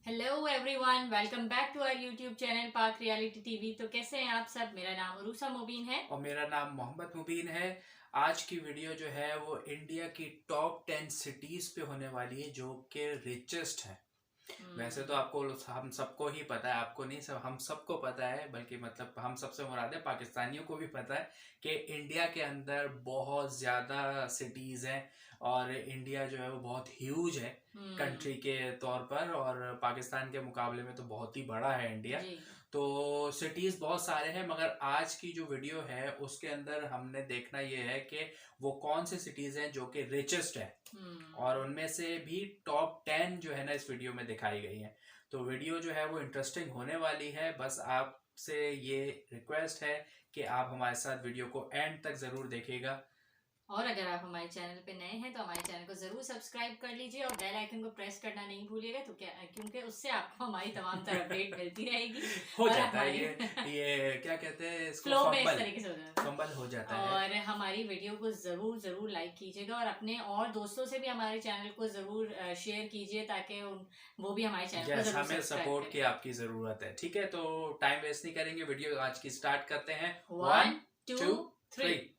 Hello everyone, welcome back to our YouTube channel Pak reality TV. तो कैसे हैं आप सब? मेरा नाम अरूसा मुबीन है। और मेरा नाम मोहम्मद मुबीन है। आज की वीडियो जो है वो इंडिया की टॉप 10 सिटीज पे होने वाली है जो कि रिचेस्ट है। वैसे तो आपको हम सबको ही पता है, आपको नहीं, सब हम सबको पता है, बल्कि मतलब हम सबसे मुराद है पाकिस्तानियों को भी पता है कि इंडिया के अंदर बहुत ज़्यादा सिटीज़ हैं और इंडिया जो है वो बहुत ह्यूज है कंट्री के तौर पर, और पाकिस्तान के मुकाबले में तो बहुत ही बड़ा है इंडिया। जी। तो सिटीज़ बहुत सारे हैं, मगर आज की जो वीडियो है उसके अंदर हमने देखना ये है कि वो कौन से सिटीज़ हैं जो कि रिचेस्ट है, और उनमें से भी टॉप 10 जो है ना इस वीडियो में दिखाई गई है। तो वीडियो जो है वो इंटरेस्टिंग होने वाली है। बस आपसे ये रिक्वेस्ट है कि आप हमारे साथ वीडियो को एंड तक ज़रूर देखिएगा। और अगर आप हमारे चैनल पे नए हैं तो हमारे चैनल को जरूर सब्सक्राइब कर लीजिए और बेल आइकन को प्रेस करना नहीं भूलिएगा, तो क्या, क्योंकि उससे आपको हमारी तमाम तरह अपडेट मिलती रहेगी। हो और जाता है हमारी ये क्या कहते हैं इसको, फ्लो में इस फंबल तरीके से हो जाता है। फंबल हो जाता है। और हमारी वीडियो को जरूर जरूर लाइक कीजिएगा और अपने और दोस्तों से भी हमारे चैनल को जरूर शेयर कीजिए, ताकि वो भी हमारे चैनल को यस, जरूर हमें सब्सक्राइब सपोर्ट की करें। आपकी ज़रूरत है। ठीक है, तो टाइम वेस्ट नहीं करेंगे, वीडियो आज की स्टार्ट करते हैं। One one two two three. Three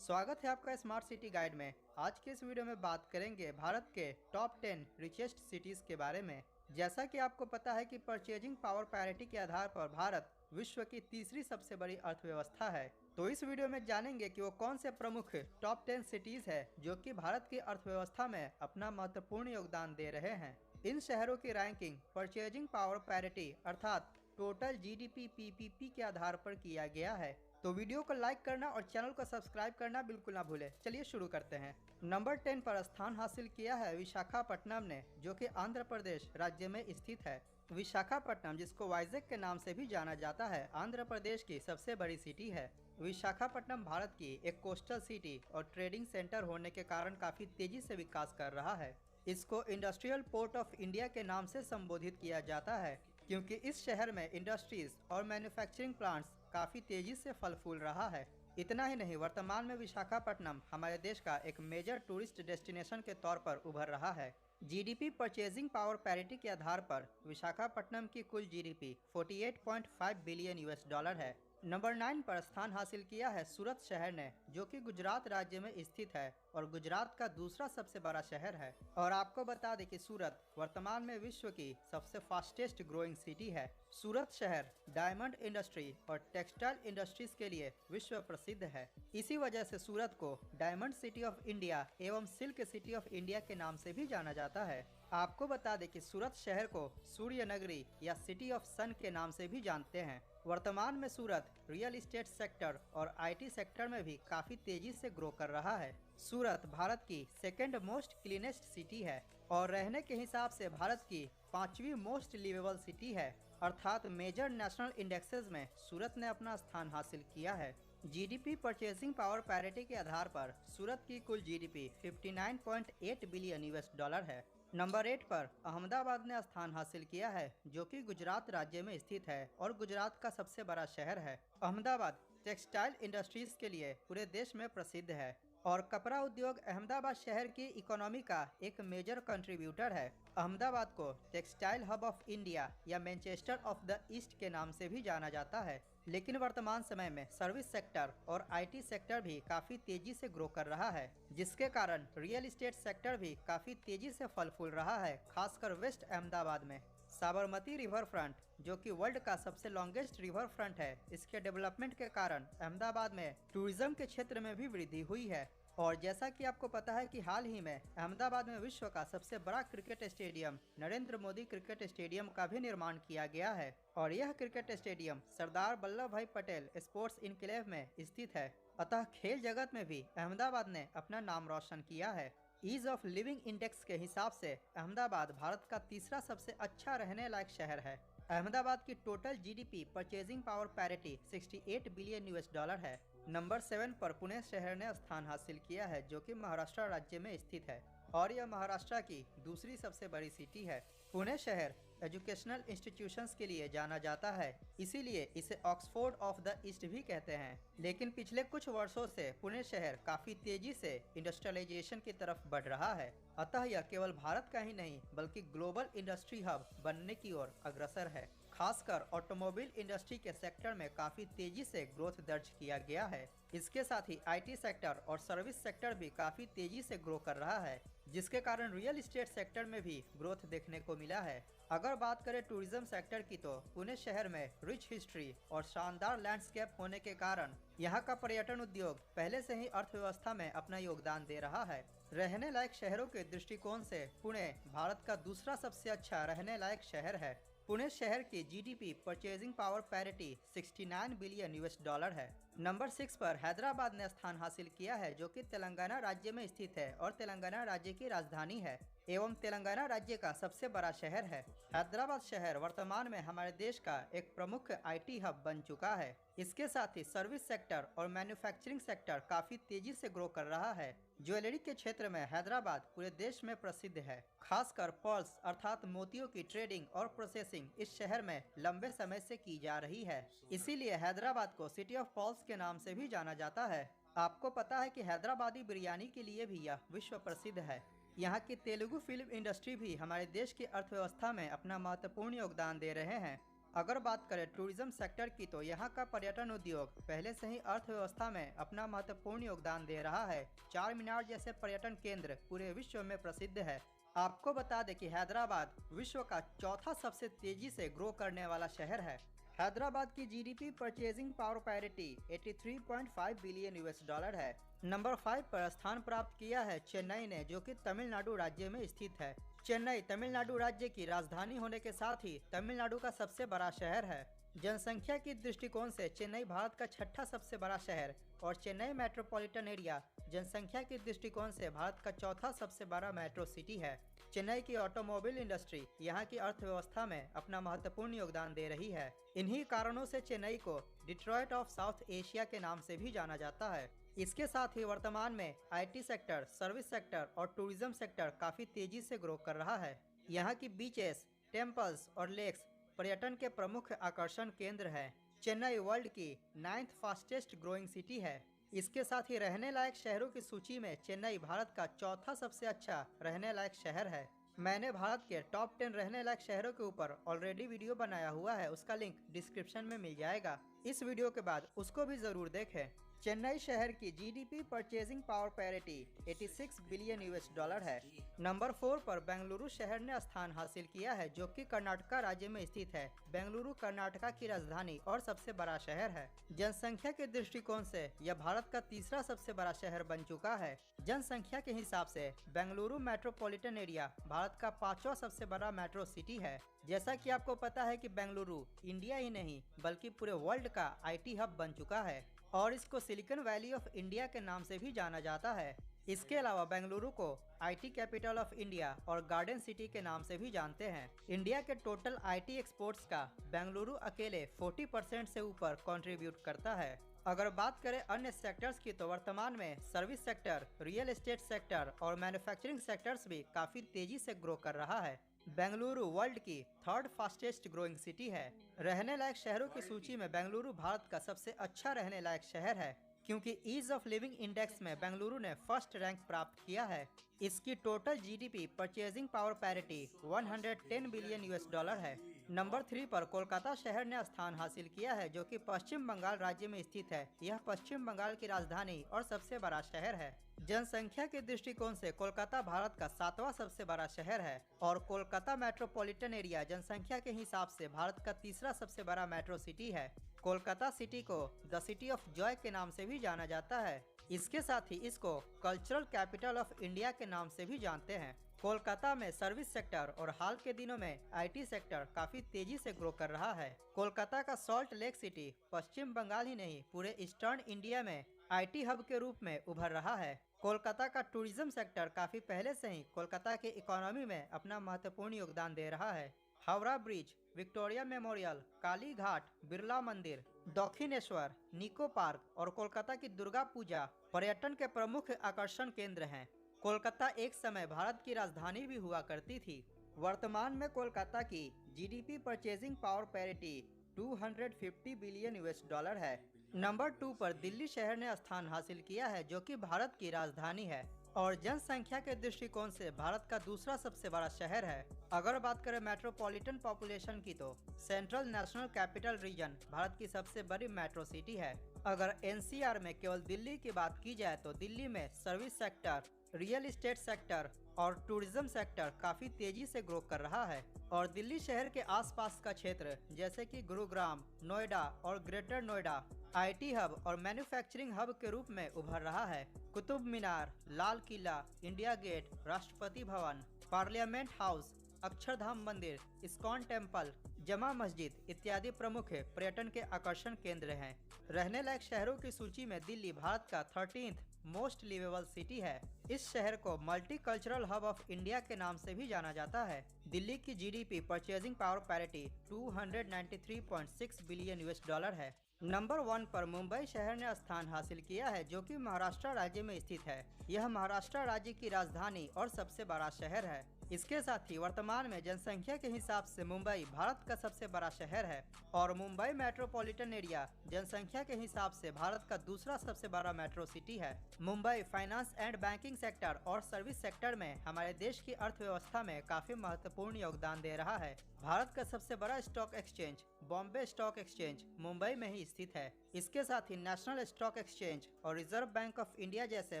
स्वागत है आपका स्मार्ट सिटी गाइड में। आज के इस वीडियो में बात करेंगे भारत के टॉप 10 रिचेस्ट सिटीज़ के बारे में। जैसा कि आपको पता है कि परचेजिंग पावर पैरिटी के आधार पर भारत विश्व की तीसरी सबसे बड़ी अर्थव्यवस्था है। तो इस वीडियो में जानेंगे कि वो कौन से प्रमुख टॉप 10 सिटीज़ है जो कि भारत की अर्थव्यवस्था में अपना महत्वपूर्ण योगदान दे रहे हैं। इन शहरों की रैंकिंग परचेजिंग पावर पैरिटी अर्थात टोटल जीडीपी पीपीपी के आधार पर किया गया है। तो वीडियो को लाइक करना और चैनल को सब्सक्राइब करना बिल्कुल ना भूलें। चलिए शुरू करते हैं। नंबर 10 पर स्थान हासिल किया है विशाखापट्टनम ने, जो कि आंध्र प्रदेश राज्य में स्थित है। विशाखापट्टनम, जिसको वाइजैक के नाम से भी जाना जाता है, आंध्र प्रदेश की सबसे बड़ी सिटी है। विशाखापट्टनम भारत की एक कोस्टल सिटी और ट्रेडिंग सेंटर होने के कारण काफ़ी तेजी से विकास कर रहा है। इसको इंडस्ट्रियल पोर्ट ऑफ इंडिया के नाम से संबोधित किया जाता है, क्योंकि इस शहर में इंडस्ट्रीज और मैन्युफैक्चरिंग प्लांट्स काफ़ी तेजी से फल फूल रहा है। इतना ही नहीं, वर्तमान में विशाखापट्टनम हमारे देश का एक मेजर टूरिस्ट डेस्टिनेशन के तौर पर उभर रहा है। जीडीपी परचेजिंग पावर पैरिटी के आधार पर विशाखापट्टनम की कुल जीडीपी 48.5 बिलियन यूएस डॉलर है। नंबर 9 पर स्थान हासिल किया है सूरत शहर ने, जो कि गुजरात राज्य में स्थित है और गुजरात का दूसरा सबसे बड़ा शहर है। और आपको बता दें कि सूरत वर्तमान में विश्व की सबसे फास्टेस्ट ग्रोइंग सिटी है। सूरत शहर डायमंड इंडस्ट्री और टेक्सटाइल इंडस्ट्रीज के लिए विश्व प्रसिद्ध है। इसी वजह से सूरत को डायमंड सिटी ऑफ इंडिया एवं सिल्क सिटी ऑफ इंडिया के नाम से भी जाना जाता है। आपको बता दें कि सूरत शहर को सूर्य नगरी या सिटी ऑफ सन के नाम से भी जानते हैं। वर्तमान में सूरत रियल इस्टेट सेक्टर और आईटी सेक्टर में भी काफ़ी तेजी से ग्रो कर रहा है। सूरत भारत की सेकेंड मोस्ट क्लीनेस्ट सिटी है और रहने के हिसाब से भारत की 5वीं मोस्ट लिवेबल सिटी है, अर्थात मेजर नेशनल इंडेक्सेस में सूरत ने अपना स्थान हासिल किया है। जीडीपी परचेसिंग पावर पैरिटी के आधार पर सूरत की कुल जीडीपी 59.8 बिलियन यूएस डॉलर है। नंबर 8 पर अहमदाबाद ने स्थान हासिल किया है, जो कि गुजरात राज्य में स्थित है और गुजरात का सबसे बड़ा शहर है। अहमदाबाद टेक्सटाइल इंडस्ट्रीज के लिए पूरे देश में प्रसिद्ध है और कपड़ा उद्योग अहमदाबाद शहर की इकोनॉमी का एक मेजर कंट्रीब्यूटर है। अहमदाबाद को टेक्सटाइल हब ऑफ इंडिया या मैनचेस्टर ऑफ द ईस्ट के नाम से भी जाना जाता है। लेकिन वर्तमान समय में सर्विस सेक्टर और आईटी सेक्टर भी काफ़ी तेजी से ग्रो कर रहा है, जिसके कारण रियल इस्टेट सेक्टर भी काफ़ी तेजी से फल फूल रहा है, खासकर वेस्ट अहमदाबाद में। साबरमती रिवर फ्रंट, जो कि वर्ल्ड का सबसे लॉन्गेस्ट रिवर फ्रंट है, इसके डेवलपमेंट के कारण अहमदाबाद में टूरिज्म के क्षेत्र में भी वृद्धि हुई है। और जैसा कि आपको पता है कि हाल ही में अहमदाबाद में विश्व का सबसे बड़ा cricket stadium Narendra Modi cricket stadium का भी निर्माण किया गया है और यह क्रिकेट स्टेडियम सरदार वल्लभ भाई पटेल स्पोर्ट्स इनक्लेव में स्थित है। अतः खेल जगत में भी अहमदाबाद ने अपना नाम रोशन किया है। ईज ऑफ लिविंग इंडेक्स के हिसाब से अहमदाबाद भारत का तीसरा सबसे अच्छा रहने लायक शहर है। अहमदाबाद की total GDP purchasing power parity 68 billion US dollar है। नंबर 7 पर पुणे शहर ने स्थान हासिल किया है, जो कि महाराष्ट्र राज्य में स्थित है और यह महाराष्ट्र की दूसरी सबसे बड़ी सिटी है। पुणे शहर एजुकेशनल इंस्टीट्यूशंस के लिए जाना जाता है, इसीलिए इसे ऑक्सफोर्ड ऑफ द ईस्ट भी कहते हैं। लेकिन पिछले कुछ वर्षों से पुणे शहर काफी तेजी से इंडस्ट्रियलाइजेशन की तरफ बढ़ रहा है, अतः यह केवल भारत का ही नहीं बल्कि ग्लोबल इंडस्ट्री हब बनने की ओर अग्रसर है। खासकर ऑटोमोबाइल इंडस्ट्री के सेक्टर में काफी तेजी से ग्रोथ दर्ज किया गया है। इसके साथ ही आईटी सेक्टर और सर्विस सेक्टर भी काफी तेजी से ग्रो कर रहा है, जिसके कारण रियल एस्टेट सेक्टर में भी ग्रोथ देखने को मिला है। अगर बात करें टूरिज्म सेक्टर की तो पुणे शहर में रिच हिस्ट्री और शानदार लैंडस्केप होने के कारण यहाँ का पर्यटन उद्योग पहले से ही अर्थव्यवस्था में अपना योगदान दे रहा है। रहने लायक शहरों के दृष्टिकोण से पुणे भारत का दूसरा सबसे अच्छा रहने लायक शहर है। पुणे शहर की GDP purchasing power parity 69 billion $, है। नंबर 6 पर हैदराबाद ने स्थान हासिल किया है, जो कि तेलंगाना राज्य में स्थित है और तेलंगाना राज्य की राजधानी है एवं तेलंगाना राज्य का सबसे बड़ा शहर है। हैदराबाद शहर वर्तमान में हमारे देश का एक प्रमुख आईटी हब बन चुका है। इसके साथ ही सर्विस सेक्टर और मैन्युफैक्चरिंग सेक्टर काफी तेजी से ग्रो कर रहा है। ज्वेलरी के क्षेत्र में हैदराबाद पूरे देश में प्रसिद्ध है। खासकर पर्ल्स अर्थात मोतियों की ट्रेडिंग और प्रोसेसिंग इस शहर में लंबे समय से की जा रही है, इसीलिए हैदराबाद को सिटी ऑफ पर्ल्स के नाम से भी जाना जाता है। आपको पता है कि हैदराबादी बिरयानी के लिए भी यह विश्व प्रसिद्ध है। यहाँ की तेलुगु फिल्म इंडस्ट्री भी हमारे देश की अर्थव्यवस्था में अपना महत्वपूर्ण योगदान दे रहे हैं। अगर बात करें टूरिज्म सेक्टर की तो यहाँ का पर्यटन उद्योग पहले से ही अर्थव्यवस्था में अपना महत्वपूर्ण योगदान दे रहा है। चार मीनार जैसे पर्यटन केंद्र पूरे विश्व में प्रसिद्ध है। आपको बता दें कि हैदराबाद विश्व का चौथा सबसे तेजी से ग्रो करने वाला शहर है। हैदराबाद की GDP purchasing power parity 83.5 billion $, है। नंबर 5 पर स्थान प्राप्त किया है चेन्नई ने, जो कि तमिलनाडु राज्य में स्थित है। चेन्नई तमिलनाडु राज्य की राजधानी होने के साथ ही तमिलनाडु का सबसे बड़ा शहर है। जनसंख्या की दृष्टिकोण से चेन्नई भारत का छठा सबसे बड़ा शहर और चेन्नई मेट्रोपॉलिटन एरिया जनसंख्या की दृष्टिकोण से भारत का चौथा सबसे बड़ा मेट्रो सिटी है। चेन्नई की ऑटोमोबाइल इंडस्ट्री यहाँ की अर्थव्यवस्था में अपना महत्वपूर्ण योगदान दे रही है। इन्हीं कारणों से चेन्नई को डिट्रॉइट ऑफ साउथ एशिया के नाम से भी जाना जाता है। इसके साथ ही वर्तमान में आईटी सेक्टर, सर्विस सेक्टर और टूरिज्म सेक्टर काफी तेजी से ग्रो कर रहा है। यहाँ की बीचेस, टेम्पल्स और लेक्स पर्यटन के प्रमुख आकर्षण केंद्र हैं। चेन्नई वर्ल्ड की 9th फास्टेस्ट ग्रोइंग सिटी है। इसके साथ ही रहने लायक शहरों की सूची में चेन्नई भारत का चौथा सबसे अच्छा रहने लायक शहर है। मैंने भारत के टॉप 10 रहने लायक शहरों के ऊपर ऑलरेडी वीडियो बनाया हुआ है, उसका लिंक डिस्क्रिप्शन में मिल जाएगा। इस वीडियो के बाद उसको भी जरूर देखें। चेन्नई शहर की GDP purchasing power parity 86 billion $, है। नंबर 4 पर बेंगलुरु शहर ने स्थान हासिल किया है, जो कि कर्नाटका राज्य में स्थित है। बेंगलुरु कर्नाटका की राजधानी और सबसे बड़ा शहर है। जनसंख्या के दृष्टिकोण से यह भारत का तीसरा सबसे बड़ा शहर बन चुका है। जनसंख्या के हिसाब से बेंगलुरु मेट्रोपॉलिटन एरिया भारत का 5वां सबसे बड़ा मेट्रो सिटी है। जैसा कि आपको पता है कि बेंगलुरु इंडिया ही नहीं बल्कि पूरे वर्ल्ड का आईटी हब बन चुका है और इसको सिलिकॉन वैली ऑफ इंडिया के नाम से भी जाना जाता है। इसके अलावा बेंगलुरु को आईटी कैपिटल ऑफ इंडिया और गार्डन सिटी के नाम से भी जानते हैं। इंडिया के टोटल आईटी एक्सपोर्ट्स का बेंगलुरु अकेले 40% से ऊपर कंट्रीब्यूट करता है। अगर बात करें अन्य सेक्टर्स की तो वर्तमान में service sector, real estate sector और मैन्युफैक्चरिंग सेक्टर्स भी काफी तेजी से ग्रो कर रहा है। बेंगलुरु वर्ल्ड की 3rd फास्टेस्ट ग्रोइंग सिटी है। रहने लायक शहरों की सूची में बेंगलुरु भारत का सबसे अच्छा रहने लायक शहर है, क्योंकि ईज ऑफ लिविंग इंडेक्स में बेंगलुरु ने फर्स्ट रैंक प्राप्त किया है। इसकी total GDP purchasing power parity 110 billion $, है। नंबर 3 पर कोलकाता शहर ने स्थान हासिल किया है, जो कि पश्चिम बंगाल राज्य में स्थित है। यह पश्चिम बंगाल की राजधानी और सबसे बड़ा शहर है। जनसंख्या के दृष्टिकोण से कोलकाता भारत का 7वां सबसे बड़ा शहर है और कोलकाता मेट्रोपॉलिटन एरिया जनसंख्या के हिसाब से भारत का तीसरा सबसे बड़ा मेट्रो सिटी है। कोलकाता सिटी को द सिटी ऑफ जॉय के नाम से भी जाना जाता है। इसके साथ ही इसको कल्चरल कैपिटल ऑफ इंडिया के नाम से भी जानते हैं। कोलकाता में सर्विस सेक्टर और हाल के दिनों में आईटी सेक्टर काफी तेजी से ग्रो कर रहा है। कोलकाता का सॉल्ट लेक सिटी पश्चिम बंगाल ही नहीं पूरे ईस्टर्न इंडिया में आईटी हब के रूप में उभर रहा है। कोलकाता का टूरिज्म सेक्टर काफी पहले से ही कोलकाता के इकोनॉमी में अपना महत्वपूर्ण योगदान दे रहा है। Howrah bridge, Victoria memorial, Kali Ghat, Birla मंदिर, दक्षिणेश्वर, निको पार्क और कोलकाता की दुर्गा पूजा पर्यटन के प्रमुख आकर्षण केंद्र हैं। कोलकाता एक समय भारत की राजधानी भी हुआ करती थी। वर्तमान में कोलकाता की GDP purchasing power parity 250 billion US dollar है। नंबर 2 पर दिल्ली शहर ने स्थान हासिल किया है, जो कि भारत की राजधानी है और जनसंख्या के दृष्टिकोण से भारत का दूसरा सबसे बड़ा शहर है। अगर बात करें मेट्रोपॉलिटन पॉपुलेशन की, तो central national capital region Bharat की सबसे बड़ी मेट्रो सिटी है। अगर एनसीआर में केवल दिल्ली की बात की जाए तो दिल्ली में service sector, real estate sector और टूरिज्म सेक्टर काफी तेजी से ग्रो कर रहा है और दिल्ली शहर के आसपास का क्षेत्र जैसे कि गुरुग्राम, नोएडा और ग्रेटर नोएडा आईटी हब और मैन्युफैक्चरिंग हब के रूप में उभर रहा है। Qutub Minar, Lal Qila, India gate, Rashtrapati Bhavan, parliament house, Akshardham मंदिर, इस्कॉन टेम्पल, जमा मस्जिद इत्यादि प्रमुख पर्यटन के आकर्षण केंद्र हैं। रहने लायक शहरों की सूची में दिल्ली भारत का 13th मोस्ट लिवेबल सिटी है। इस शहर को multi cultural hub of India के नाम से भी जाना जाता है। दिल्ली की GDP purchasing power parity 293.6 billion US dollar है। नंबर 1 पर मुंबई शहर ने स्थान हासिल किया है, जो कि महाराष्ट्र राज्य में स्थित है। यह महाराष्ट्र राज्य की राजधानी और सबसे बड़ा शहर है। इसके साथ ही वर्तमान में जनसंख्या के हिसाब से मुंबई भारत का सबसे बड़ा शहर है और मुंबई मेट्रोपॉलिटन एरिया जनसंख्या के हिसाब से भारत का दूसरा सबसे बड़ा मेट्रो सिटी है। Mumbai finance and banking sector और सर्विस सेक्टर में हमारे देश की अर्थव्यवस्था में काफी महत्वपूर्ण योगदान दे रहा है। भारत का सबसे बड़ा stock exchange Bombay stock exchange Mumbai में ही स्थित है। इसके साथ ही नेशनल स्टॉक एक्सचेंज और रिजर्व बैंक ऑफ इंडिया जैसे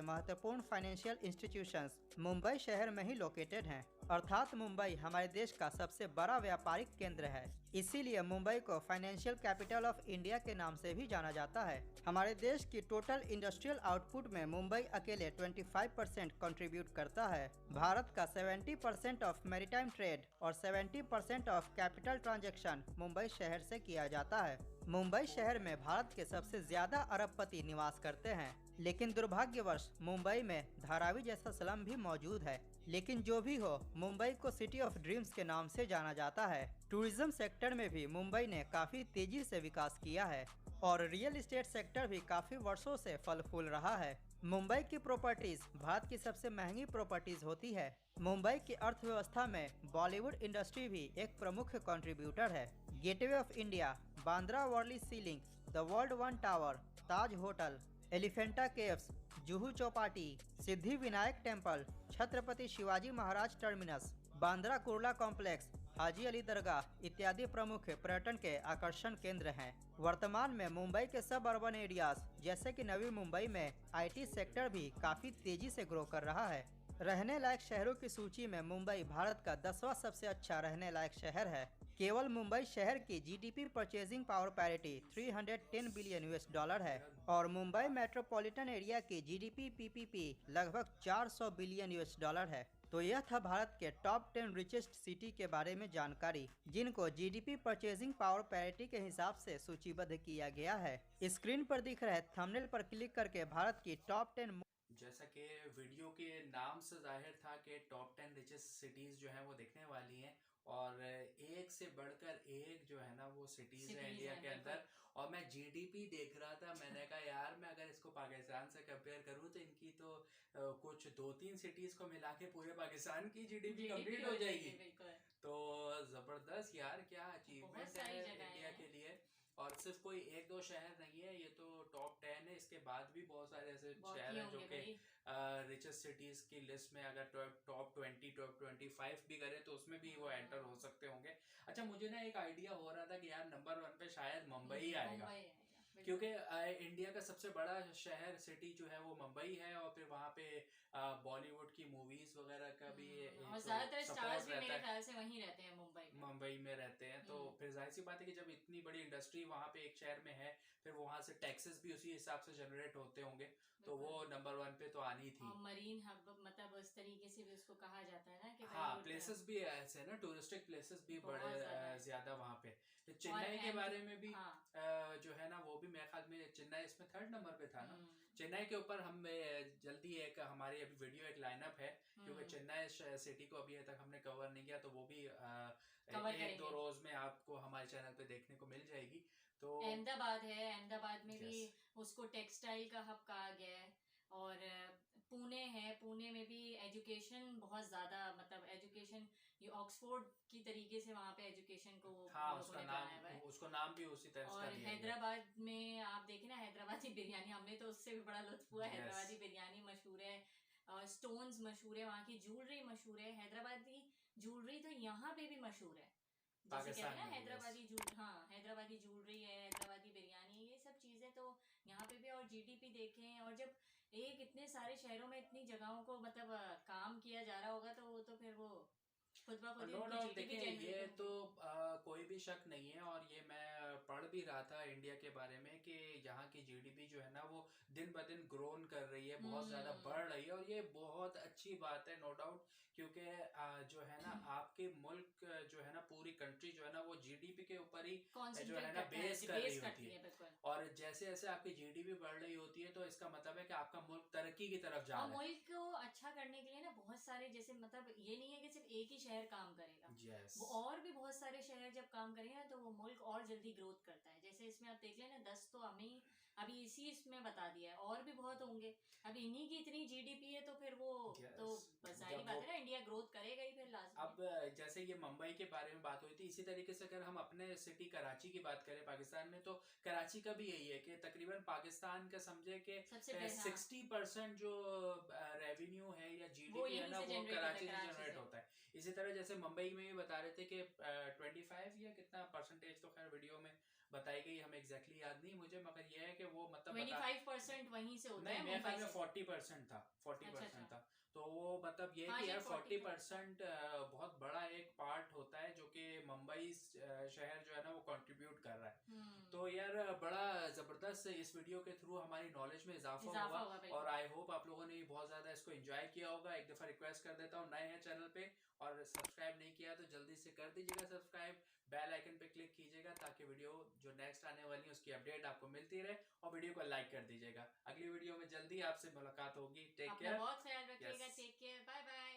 महत्वपूर्ण फाइनेंशियल इंस्टीट्यूशंस मुंबई शहर में ही लोकेटेड हैं। अर्थात मुंबई हमारे देश का सबसे बड़ा व्यापारिक केंद्र है। इसीलिए मुंबई को फाइनेंशियल कैपिटल ऑफ इंडिया के नाम से भी जाना जाता है। हमारे देश की टोटल इंडस्ट्रियल आउटपुट में मुंबई अकेले 25% कंट्रीब्यूट करता है। भारत का 70% ऑफ मैरीटाइम ट्रेड और 70% ऑफ कैपिटल ट्रांजैक्शन मुंबई शहर से किया जाता है। मुंबई शहर में भारत के सबसे ज्यादा अरबपति निवास करते हैं, लेकिन दुर्भाग्यवश मुंबई में धारावी जैसा स्लम भी मौजूद है। लेकिन जो भी हो, मुंबई को सिटी ऑफ ड्रीम्स के नाम से जाना जाता है। टूरिज्म सेक्टर में भी मुंबई ने काफी तेजी से विकास किया है और रियल एस्टेट सेक्टर भी काफी वर्षों से फल फूल रहा है। मुंबई की प्रॉपर्टीज भारत की सबसे महंगी प्रॉपर्टीज होती है। मुंबई की अर्थव्यवस्था में बॉलीवुड इंडस्ट्री भी एक प्रमुख कंट्रीब्यूटर है। Gateway of India, Bandra Worli sea link, the world one tower, Taj hotel, Elephanta caves, Juhu Chowpatty, Siddhi Vinayak temple, Chhatrapati Shivaji Maharaj terminus, Bandra Kurla complex, Haji Ali Dargah इत्यादि प्रमुख पर्यटन के आकर्षण केंद्र हैं। वर्तमान में मुंबई के सब अर्बन एरियाज जैसे कि नवी मुंबई में आईटी सेक्टर भी काफी तेजी से ग्रो कर रहा है। रहने लायक शहरों की सूची में मुंबई भारत का 10वां सबसे अच्छा रहने लायक शहर है। केवल मुंबई शहर की GDP purchasing power parity 310 billion US dollar है और मुंबई मेट्रोपॉलिटन एरिया की जीडीपी पीपीपी लगभग 400 बिलियन यूएस डॉलर है। तो यह था भारत के टॉप 10 रिचेस्ट सिटी के बारे में जानकारी, जिनको जीडीपी परचेजिंग पावर पैरिटी के हिसाब से सूचीबद्ध किया गया है। स्क्रीन पर दिख रहे थंबनेल पर क्लिक करके भारत की टॉप 10 जैसा कि वीडियो के नाम से जाहिर था कि टॉप 10 रिचेस्ट सिटीज जो है वो दिखने वाली हैं और एक से बढ़कर एक जो है ना वो सिटीज है इंडिया के अंदर। और मैं जीडीपी देख रहा था, मैंने कहा यार मैं अगर इसको पाकिस्तान से कंपेयर करूँ तो इनकी तो कुछ 2-3 सिटीज को मिला के पूरे पाकिस्तान की जीडीपी कंप्लीट हो जाएगी। तो जबरदस्त यार, क्या अचीवमेंट है इंडिया के लिए। और सिर्फ कोई 1-2 शहर नहीं है, ये तो टॉप 10 है। इसके बाद भी बहुत सारे ऐसे शहर हैं जो कि रिचेस्ट सिटीज की लिस्ट में अगर टॉप 20 टॉप 25 भी करें तो उसमें भी वो एंटर हो सकते होंगे। अच्छा, मुझे ना एक आइडिया हो रहा था कि यार नंबर 1 पे शायद मुंबई आएगा, क्योंकि इंडिया का सबसे बड़ा शहर सिटी जो है वो मुंबई है और फिर वहाँ पे बॉलीवुड की मूवीज वगैरह का भी और ज्यादातर स्टार्स भी मेरे ख्याल से वहीं रहते हैं, मुंबई में रहते हैं। तो फिर जाहिर सी बात है कि जब इतनी बड़ी इंडस्ट्री वहाँ पे एक शहर में है, फिर वहाँ से टैक्सेस भी उसी हिसाब से जनरेट होते होंगे, तो वो नंबर 1 पे तो आनी थी। मरीन हब मतलब उस तरीके से भी उसको कहा जाता है ना कि हाँ, प्लेसेस भी ऐसे ना, टूरिस्टिक प्लेसेस भी बड़े ज्यादा वहाँ पे। तो चेन्नई के बारे में भी जो है ना वो भी मेरे ख्याल में चेन्नई इसमें 3rd नंबर पे था ना। चेन्नई के ऊपर हम जल्दी एक हमारी अभी वीडियो एक लाइनअप है, क्योंकि चेन्नई सिटी को अभी तक हमने कवर नहीं किया, तो वो भी 1-2 रोज में आपको हमारे चैनल पे देखने को मिल जाएगी। तो अहमदाबाद है, अहमदाबाद में भी उसको टेक्सटाइल का हब कहा गया है और पुणे है, पुणे में भी एजुकेशन बहुत ज्यादा, मतलब एजुकेशन ये ऑक्सफोर्ड की तरीके से वहाँ पे एजुकेशन को हाँ, लोगों ने बनाया हुआ है। उसको नाम भी उसी तरह और का दिया गया। हैदराबाद में आप देखें ना, हैदराबादी बिरयानी, हमने तो उससे भी बड़ा लुत्फ हुआ। Yes. हैदराबादी बिरयानी मशहूर है, स्टोन्स मशहूर है, वहाँ की ज्वेलरी मशहूर है। हैदराबादी ज्वेलरी तो यहाँ पे भी मशहूर है, जैसे कहते हैं ना पाकिस्तान में भी, हैदराबादी हाँ, हैदराबादी ज्वेलरी है, हैदराबादी बिरयानी, ये सब चीजें तो यहाँ पे भी। और जीडीपी देखें, और जब एक इतने सारे शहरों में इतनी जगहों को मतलब काम किया जा रहा होगा, तो वो तो फिर वो खुद ब खुद ही नो उनकी डाउट। जीडीपी देखिए, ये जनरेट तो कोई भी शक नहीं है, और ये मैं पढ़ भी रहा था इंडिया के बारे में कि यहाँ की जीडीपी जो है ना वो दिन ब दिन ग्रोन कर रही है, बहुत ज्यादा बढ़ रही है, और ये बहुत अच्छी बात है, नो डाउट। क्योंकि जो है ना आपके मुल्क जो है ना, पूरी कंट्री जो है ना वो जीडीपी के ऊपर ही जो है ना बेस कर रही होती है। और जैसे जैसे आपकी जीडीपी बढ़ रही होती है तो इसका मतलब है कि आपका मुल्क तरक्की की तरफ जा रहा है। और मुल्क को अच्छा करने के लिए ना बहुत सारे, जैसे मतलब ये नहीं है कि सिर्फ एक ही शहर काम करेगा। Yes. वो और भी बहुत सारे शहर जब काम करेंगे ना, तो वो मुल्क और जल्दी ग्रोथ करता है। जैसे इसमें आप देख लेना, 10 तो हमें अभी इसी इसमें बता दिया है, और भी बहुत होंगे। अब इन्हीं की इतनी जीडीपी है, तो फिर वो तो जाहिर बात है ना, इंडिया ग्रोथ करेगा ही फिर लास्ट में। अब जैसे ये मुंबई के बारे में बात हुई थी, इसी तरीके से अगर हम अपने सिटी कराची की बात करें पाकिस्तान में, तो कराची का भी यही है कि तकरीबन पाकिस्तान का समझे कि 60% जो रेवेन्यू है या जीडीपी है ना, वो कराची से जनरेट होता है। इसी तरह जैसे मुंबई में भी बता रहे थे कि 25 या कितना परसेंटेज, तो खैर वीडियो में बताई गई, हमें एग्जैक्टली याद नहीं मुझे, मगर ये है कि वो मतलब 25% वहीं से होता है। नहीं, मेरे ख्याल में 40% था, 40% था। तो वो मतलब ये कि यार 40% बहुत बड़ा एक पार्ट होता है जो कि मुंबई शहर जो है ना वो कंट्रीब्यूट कर रहा है। तो यार बड़ा जबरदस्त इस वीडियो के थ्रू हमारी नॉलेज में इजाफा हुआ, और आई होप आप लोगों ने भी बहुत ज्यादा इसको एंजॉय किया होगा। एक दफा रिक्वेस्ट कर देता हूँ, नए हैं चैनल पे और सब्सक्राइब नहीं किया तो जल्दी से कर दीजिएगा सब्सक्राइब, बेल आइकन पे क्लिक कीजिएगा ताकि वीडियो जो नेक्स्ट आने वाली है उसकी अपडेट आपको मिलती रहे, और वीडियो को लाइक कर दीजिएगा। अगली वीडियो में जल्दी आपसे मुलाकात होगी। टेक केयर, बहुत ख्याल रखिएगा, टेक केयर, बाय बाय।